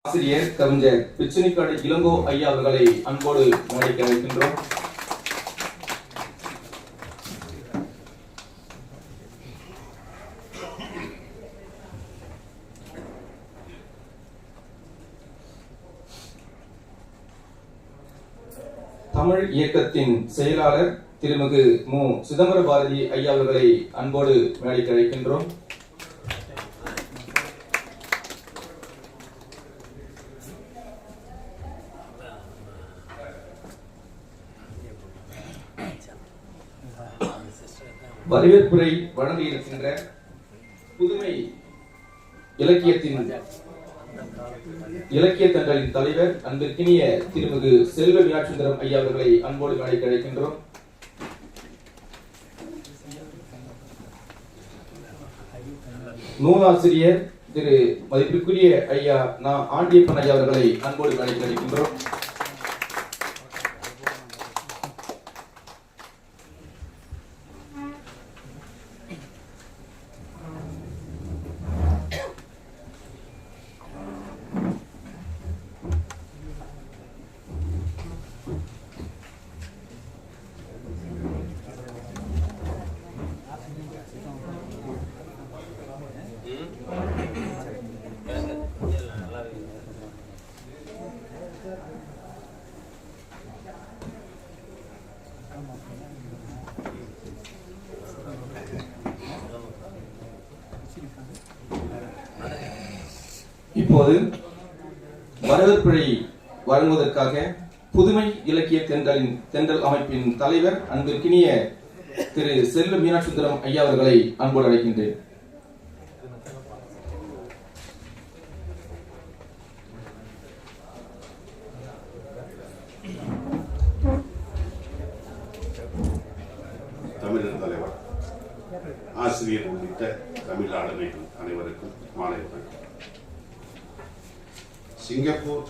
ஆசிரியர் கவிஞர் பிச்சினிக்காடு இளங்கோ ஐயா அவர்களை அன்போடு முன்வைக்க வைக்கின்றோம். தமிழ் இயக்கத்தின் செயலாளர் திருமிகு மு. சிதம்பர பாரதி ஐயா அவர்களை அன்போடு முன்வைக்க வைக்கின்றோம். வரவேற்புரை வழங்க இருக்கின்ற புதுமை இலக்கிய தங்களின் தலைவர் அன்பிற்கினிய திருமிகு செல்வ மீனாட்சிசுந்தரம் ஐயா அவர்களை அன்போடு அழைக்க அழைக்கின்றோம். நூலாசிரியர் திரு மதிப்பிற்குரிய ஐயா ஆண்டியப்பன் ஐயா அவர்களை அன்போடு அழைக்க அழைக்கின்றோம். இப்போது வரவேற்புரை வழங்குவதற்காக புதுமை இலக்கிய தென்றல் அமைப்பின் தலைவர் அன்பிற்கினிய திரு செல்வ மீனாட்சிசுந்தரம் ஐயா அவர்களை அன்போடு அழைக்கின்றேன். தமிழர் தலைவர், ஆசிரியர் உள்ளிட்ட தமிழாளர்கள் அனைவருக்கும் மாலை வணக்கம். சிங்கப்பூர்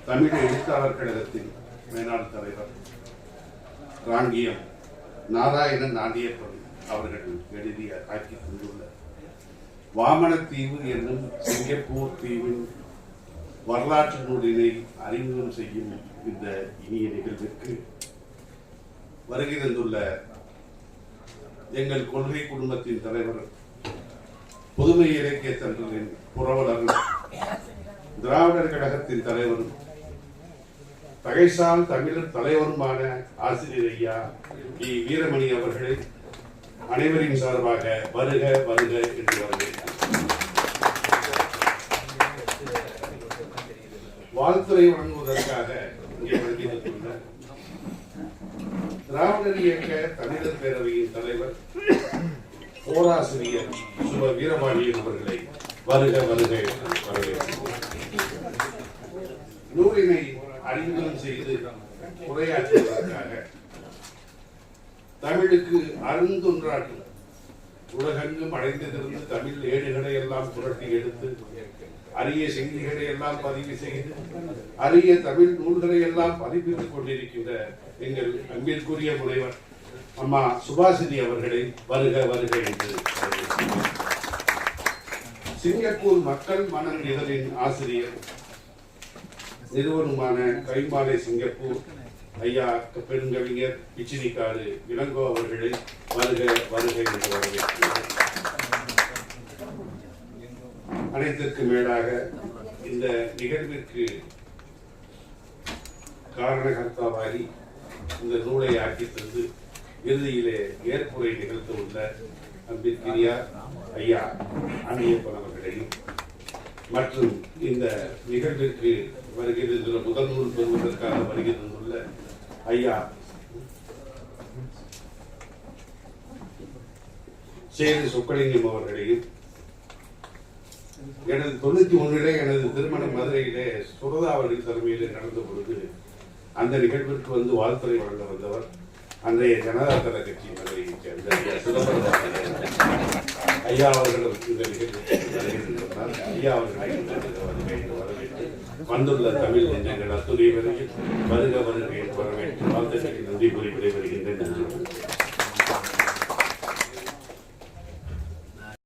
தமிழ் எழுத்தாளர் கழகத்தின் மேலாண் தலைவர் ராங்கியம் நாராயணன் நாண்டியப்பன் அவர்கள் எழுதி ஆக்கி கொண்டுள்ள வாமனத்தீவு என்னும் சிங்கப்பூர் தீவின் வரலாற்று நூலினை அறிமுகம் செய்யும் இந்த இனிய நிகழ்விற்கு வருகை தந்துள்ள எங்கள் கொள்கை குடும்பத்தின் தலைவர், புதுமை இலக்கிய தன்றலின் புரவலர், திராவிடர் கழகத்தின் தலைவரும் தகைசால் தமிழர் தலைவருமான ஆசிரியர் ஐயா டி. வீரமணி அவர்களை அனைவரின் சார்பாக வருக வருக என்று வரவேற்கிறேன். வாழ்த்துறை வழங்குவதற்காக இங்கே வருகின்ற திராவிடர் இயக்க தமிழர் பேரவையின் தலைவர் போராசிரியர் சுப வீரபாண்டியன் அவர்களை வருக வருக என்று வரவேற்கிறேன். நூலினை அறிமுகம் செய்து உரையாற்றுவதற்காக தமிழுக்கு அருந்தொன்றாற்றும் உலகெங்கும் அடைந்திருந்து தமிழ் ஏடுகளை எல்லாம் புரட்டி எடுத்து அரிய செய்திகளை எல்லாம் பதிவு செய்து அரிய தமிழ் நூல்களை எல்லாம் பதிப்பித்துக் கொண்டிருக்கின்ற எங்கள் அன்பிற்குரிய முனைவர் அம்மா சுபாசினி அவர்களை வருக வருக என்று சிங்கப்பூர் மக்கள் மனம் இதழின் ஆசிரியர் நிறுவனமான கைமாலை சிங்கப்பூர் ஐயா பெருங்கவிஞர் பிச்சினிக்காடு இளங்கோ அவர்களை வருக வருக என்று வரவேற்கிறேன். அனைத்திற்கு மேலாக இந்த நிகழ்விற்கு காரணகர்த்தாவாகி இந்த நூலை ஆக்கி தந்து இறுதியிலே ஏற்புரை நிகழ்த்த உள்ள அன்பிற்கினியார் ஐயா ஆண்டியப்பன் அவர்களையும் மற்றும் இந்த நிகழ்விற்கு வருகை தந்துள்ள முதல் நூல் பெறுவதற்காக வருகை தந்துள்ள ஐயா சேது சொக்கலிங்கம் அவர்களையும், எனது 91 எனது திருமணம் மதுரையிலே சுரதா அவர்கள் தலைமையிலே நடந்த பொழுது அந்த நிகழ்விற்கு வந்து வாழ்த்துறை வழங்க வந்தவர் அன்றைய ஜனதாதள கட்சி மதுரையைச் சேர்ந்த ஐயா அவர்களும் இந்த நிகழ்ச்சிக்கு ஐயா அவர்களை வரவேற்று வந்துள்ள தமிழ் நெஞ்சங்கள் அத்துணை வரையில் வருக வருகை வரவேற்று வாழ்த்துக்களை நன்றி கூறி விடைபெறுகின்றேன்.